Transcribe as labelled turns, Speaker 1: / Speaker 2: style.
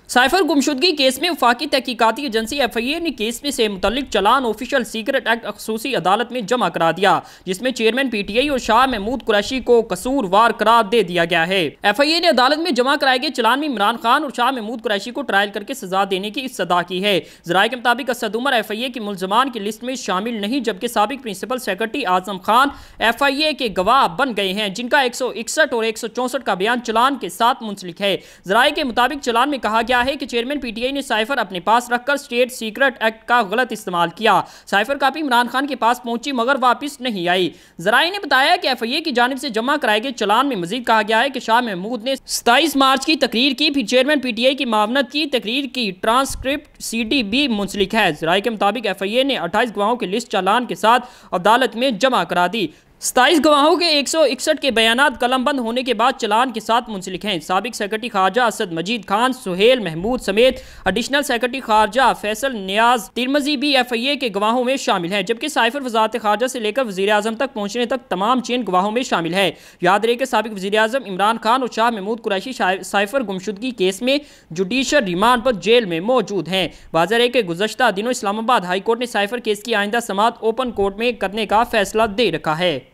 Speaker 1: Cipher गुमशुदगी case में वफाकी तहकीकाती एजेंसी FIA ने केस में से मुतल्लिक चलान ऑफिशियल सीक्रेट एक्ट खसूसी अदालत में जमा करा दिया, जिसमें चेयरमैन PTI और शाह महमूद कुरैशी को कसूरवार करार दे दिया गया है। FIA ने अदालत में जमा कराए गए चलान में इमरान खान और शाह महमूद कुरैशी को ट्रायल करके सजा देने की इस्तदा की है। ज़राए के मुताबिक असद उमर FIA की मुल्ज़मान की लिस्ट में शामिल नहीं, जबकि साबिक principal secretary Azam Khan FIA के गवाह बन गए हैं, जिनका 161 और 164 का बयान चलान के साथ मुंसलिक है। ज़राए के मुताबिक चलान में कहा गया है कि चेयरमैन PTI ने साइफर अपने पास रखकर स्टेट सीक्रेट एक्ट का गलत इस्तेमाल किया। साइफर कापी इमरान खान के पास पहुंची मगर वापस नहीं आई। ज़राए ने बताया कि FIA की जानिब से जमा कराए गए चलान में मजीद कहा गया है कि शाह महमूद ने 27 मार्च की तकरीर की, फिर चेयरमैन PTI की मामनत की तकरीर की ट्रांसक्रिप्ट CD भी मुंसलिक है। ज़राए के मुताबिक FIA ने 28 गवाहों की लिस्ट चालान के साथ अदालत में जमा करा दी। 27 गवाहों के 161 के बयानात कलमबंद होने के बाद चलान के साथ मुंसलिक हैं। साबिक सेक्रेटरी खारजा असद मजीद खान, सुहेल महमूद समेत एडिशनल सेक्रेटरी खारजा फैसल नियाज तिरमजी भी FIA के गवाहों में शामिल हैं, जबकि साइफर वजारत खारजा से लेकर वज़ीर आज़म तक पहुँचने तक तमाम चेन गवाहों में शामिल है। याद रहे कि साबिक वज़ीर आज़म इमरान खान और शाह महमूद कुरैशी साइफर गुमशुदगी केस में जुडिशल रिमांड पर जेल में मौजूद हैं। वाज़ेह है कि गुज़श्ता दिनों इस्लामाबाद हाई कोर्ट ने साइफर केस की आइंदा समाअत ओपन कोर्ट में करने का फैसला दे रखा है।